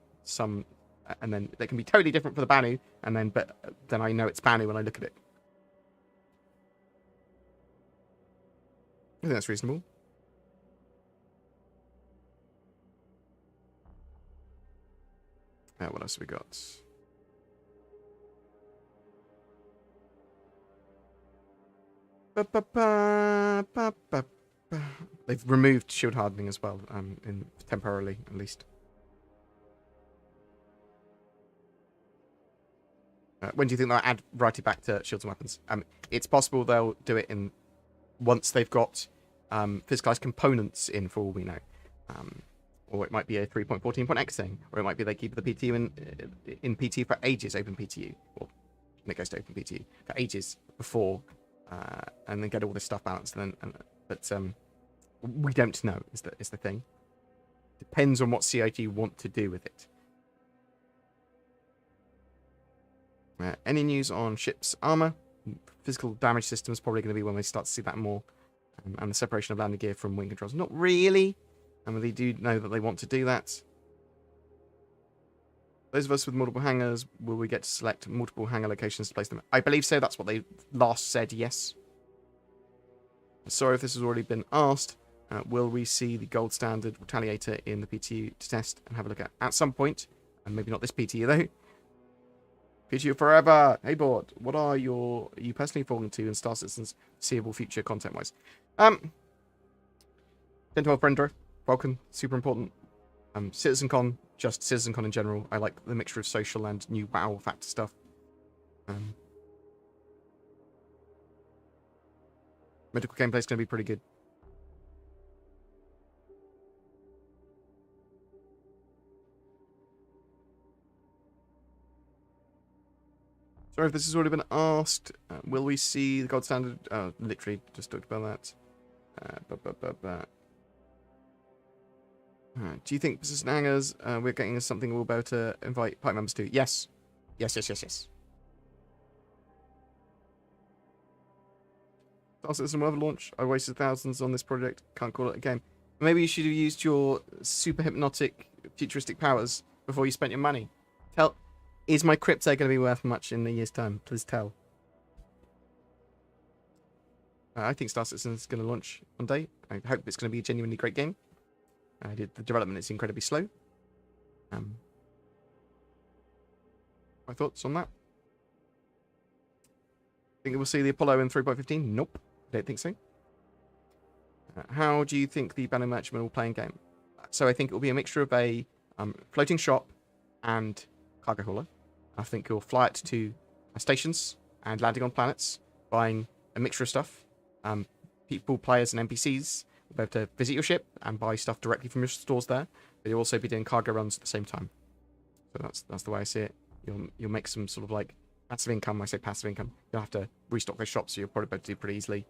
they can be totally different for the Banu, but then I know it's Banu when I look at it. I think that's reasonable. What else have we got? They've removed shield hardening as well, temporarily at least. When do you think they'll add variety back to shields and weapons? It's possible they'll do it once they've got physicalized components in, for all we know. Or it might be a 3.14.x thing, or it might be they keep the PTU in PTU for ages, open PTU, or it goes to open PTU for ages before, and then get all this stuff balanced. But we don't know is the thing. Depends on what CIG want to do with it. Any news on ships' armor? Physical damage systems probably going to be when we start to see that more, and the separation of landing gear from wing controls. Not really. And they do know that they want to do that. Those of us with multiple hangars, will we get to select multiple hangar locations to place them? I believe so. That's what they last said, yes. Sorry if this has already been asked. Will we see the gold standard Retaliator in the PTU to test and have a look at some point? And maybe not this PTU, though. PTU Forever! Hey, Board. What are you personally falling to in Star Citizen's seeable future content-wise? 10-12 Friendra. Welcome, super important. CitizenCon, just CitizenCon in general. I like the mixture of social and new WoW factor stuff. Medical gameplay is going to be pretty good. Sorry if this has already been asked. Will we see the gold standard? Literally just talked about that. Do you think persistent hangers, we're getting something we'll be able to invite party members to? Yes. Yes. Star Citizen Weather launch. I wasted thousands on this project. Can't call it a game. Maybe you should have used your super hypnotic, futuristic powers before you spent your money. Is my crypto going to be worth much in a year's time? Please tell. I think Star Citizen is going to launch one day. I hope it's going to be a genuinely great game. The development is incredibly slow. My thoughts on that? Think we'll see the Apollo in 3.15? Nope. I don't think so. How do you think the Banner Merchantman will play in game? So I think it will be a mixture of a floating shop and cargo hauler. I think you'll fly it to stations and landing on planets, buying a mixture of stuff. People, players, and NPCs will be able to visit your ship and buy stuff directly from your stores there. But you'll also be doing cargo runs at the same time. So that's the way I see it. You'll make some sort of like passive income. I say passive income. You'll have to restock those shops, so you'll probably be able to do pretty easily.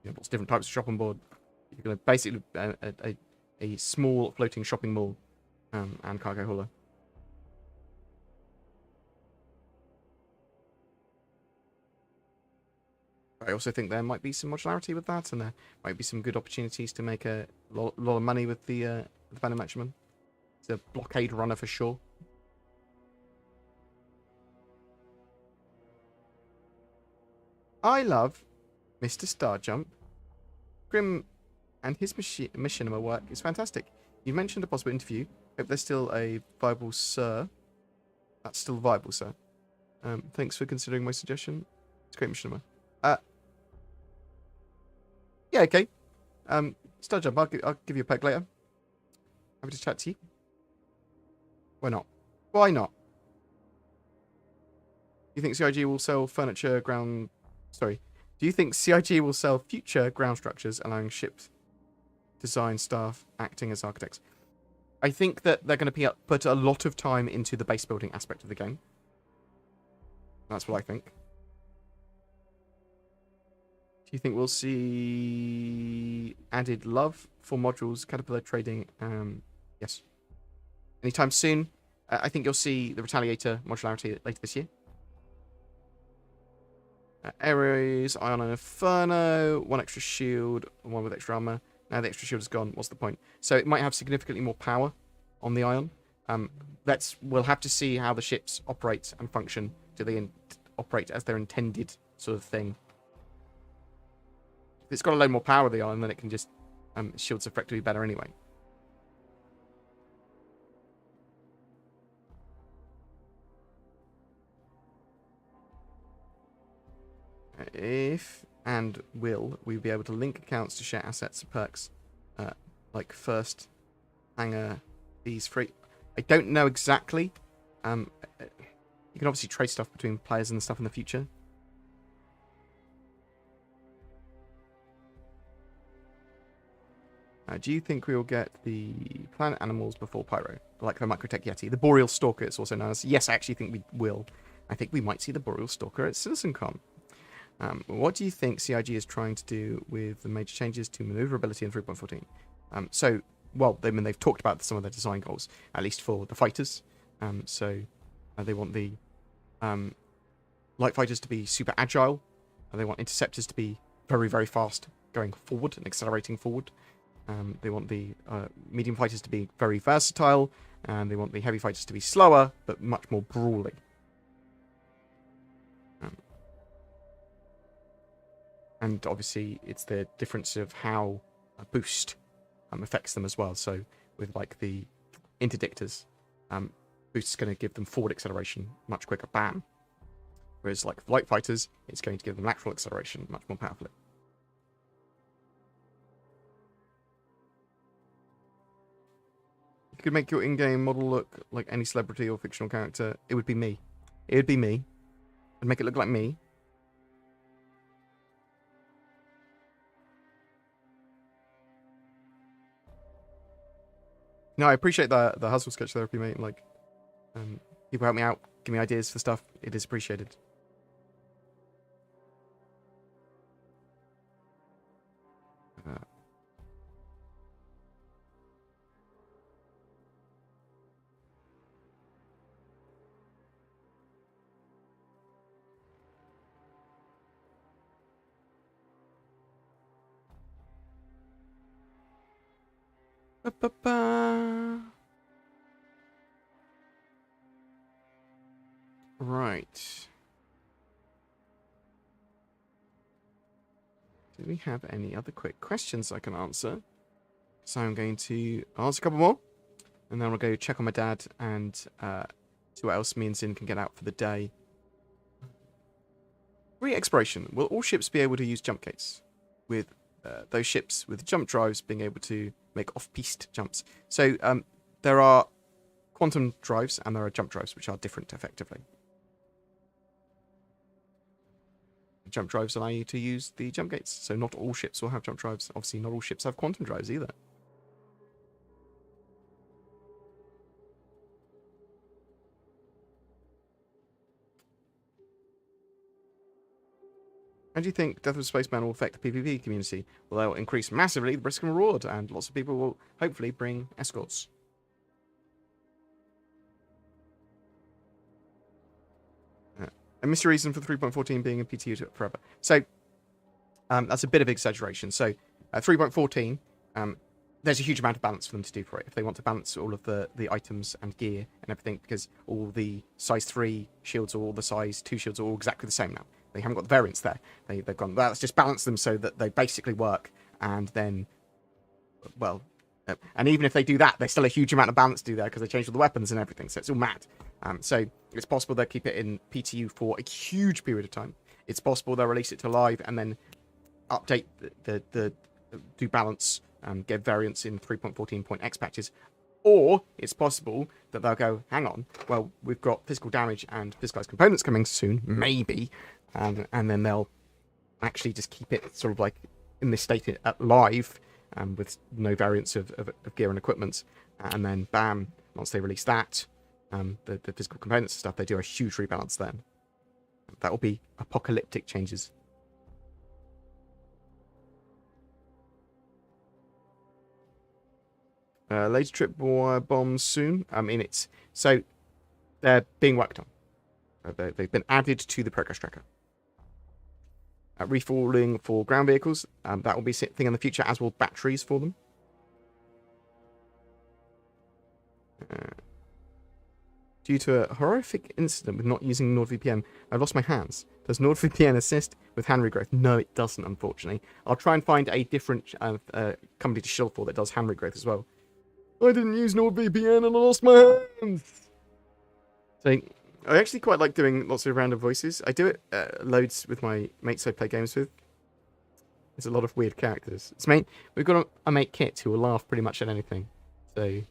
You know, lots of different types of shop on board. You're going to basically a small floating shopping mall and cargo hauler. I also think there might be some modularity with that, and there might be some good opportunities to make a lot of money with the Banner Merchantman. It's a blockade runner for sure. I love Mr. Starjump. Grim and his machinima work is fantastic. You mentioned a possible interview. Hope there's still a viable sir. That's still viable, sir. Thanks for considering my suggestion. It's great machinima. Yeah, okay. Starjump, I'll give you a peg later. Happy to chat to you. Why not? Why not? Do you think CIG will sell furniture Sorry. Do you think CIG will sell future ground structures, allowing ship design staff acting as architects? I think that they're going to put a lot of time into the base building aspect of the game. That's what I think. Do you think we'll see added love for modules, Caterpillar trading? Yes. Anytime soon. I think you'll see the Retaliator modularity later this year. Ares, Ion and Inferno, one extra shield, one with extra armor. Now the extra shield is gone. What's the point? So it might have significantly more power on the Ion. We'll have to see how the ships operate and function. Do they operate as their intended sort of thing? If it's got a load more power, the Ion, then it can just shields effectively better anyway. If and will we be able to link accounts to share assets and perks, like first hanger fees free? I don't know exactly. You can obviously trade stuff between players and stuff in the future. Do you think we will get the planet animals before Pyro, like the Microtech Yeti, the Boreal Stalker? It's also known as. Yes, I actually think we will. I think we might see the Boreal Stalker at CitizenCon. What do you think CIG is trying to do with the major changes to maneuverability in 3.14? They've talked about some of their design goals, at least for the fighters. They want the light fighters to be super agile. They want interceptors to be very, very fast going forward and accelerating forward. They want the medium fighters to be very versatile. And they want the heavy fighters to be slower, but much more brawly. And obviously, it's the difference of how a boost affects them as well. So with like the interdictors, boost is going to give them forward acceleration much quicker, bam. Whereas like light fighters, it's going to give them lateral acceleration much more powerfully. If you could make your in-game model look like any celebrity or fictional character, it would be me. It would be me. I'd make it look like me. No, I appreciate the hustle sketch therapy, mate. Like, people help me out, give me ideas for stuff. It is appreciated. Ba-ba-ba. Right. Do we have any other quick questions I can answer? So I'm going to answer a couple more, and then I'll go check on my dad and see what else me and Zin can get out for the day. Re-exploration. Will all ships be able to use jump gates? With those ships with jump drives being able to make off-piste jumps. So there are quantum drives and there are jump drives, which are different effectively. Jump drives allow you to use the jump gates. So not all ships will have jump drives. Obviously, not all ships have quantum drives either. How do you think Death of a Spaceman will affect the PvP community? Well, they'll increase massively the risk and reward, and lots of people will hopefully bring escorts. A missing reason for 3.14 being in PTU FOREVER. So, that's a bit of exaggeration. So, 3.14, there's a huge amount of balance for them to do for it. If they want to balance all of the items and gear and everything, because all the size 3 shields or all the size 2 shields are all exactly the same now. They haven't got the variance there. They've gone, well, let's just balance them so that they basically work. And then, well, and even if they do that, there's still a huge amount of balance to do there because they changed all the weapons and everything. So it's all mad. So it's possible they'll keep it in PTU for a huge period of time. It's possible they'll release it to live and then update the do balance, get variance in 3.14.x patches. Or it's possible that they'll go, hang on, well, we've got physical damage and physicalized components coming soon, maybe. And then they'll actually just keep it sort of like in this state at live, with no variance of gear and equipment. And then, bam, once they release that, the physical components and stuff, they do a huge rebalance then. That will be apocalyptic changes. Laser trip bombs soon. I mean, so they're being worked on. They've been added to the progress tracker. Refueling for ground vehicles, that will be a thing in the future, as will batteries for them. Due to a horrific incident with not using NordVPN, I've lost my hands. Does NordVPN assist with hand regrowth? No, it doesn't, unfortunately. I'll try and find a different company to shield for that does hand regrowth as well. I didn't use NordVPN and I lost my hands! So, I actually quite like doing lots of random voices. I do it loads with my mates I play games with. There's a lot of weird characters. We've got a mate, Kit, who will laugh pretty much at anything. So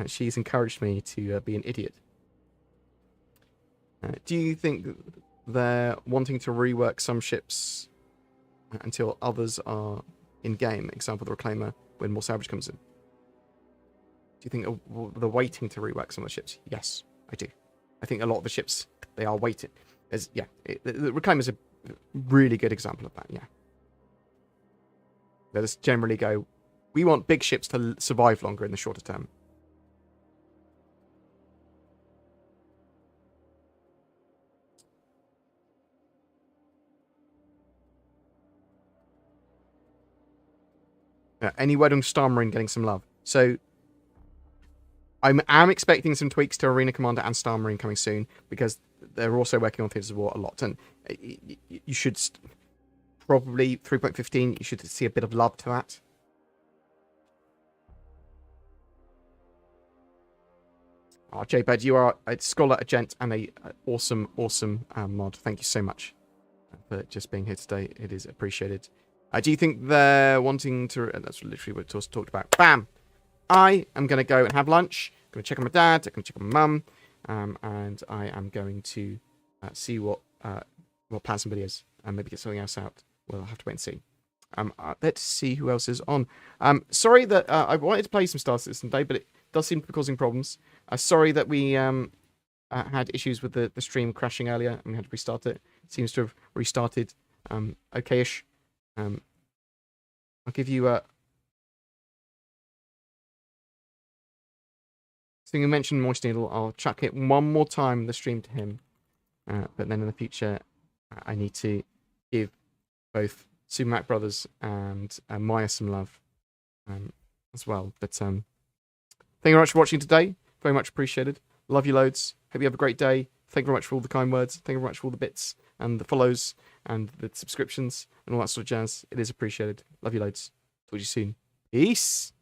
she's encouraged me to be an idiot. Do you think they're wanting to rework some ships until others are in-game? Example, the Reclaimer, when more salvage comes in. Do you think they're waiting to rework some of the ships? Yes, I do. I think a lot of the ships, they are waiting. The Reclaimer's a really good example of that, yeah. They just generally go, we want big ships to survive longer in the shorter term. Any word on Star Marine getting some love? So, I am expecting some tweaks to Arena Commander and Star Marine coming soon, because they're also working on Theatres of War a lot. And you should probably, 3.15, you should see a bit of love to that. Oh, J-Bed, you are a scholar, a gent, and a awesome mod. Thank you so much for just being here today. It is appreciated. Do you think they're wanting to... that's literally what we talked about. Bam! I am going to go and have lunch. I'm going to check on my dad. I'm going to check on my mum. And I am going to see what plans and videos, and maybe get something else out. We'll have to wait and see. Let's see who else is on. Sorry that I wanted to play some Star Citizen today, but it does seem to be causing problems. Sorry that we had issues with the stream crashing earlier, and we had to restart it. It seems to have restarted okay-ish. I'll give you a... So you mentioned Moist Needle. I'll chuck it one more time, the stream, to him. But then in the future, I need to give both Super Mac Brothers and Maya some love as well. But Thank you very much for watching today. Very much appreciated. Love you loads. Hope you have a great day. Thank you very much for all the kind words. Thank you very much for all the bits and the follows and the subscriptions and all that sort of jazz. It is appreciated. Love you loads. Talk to you soon. Peace.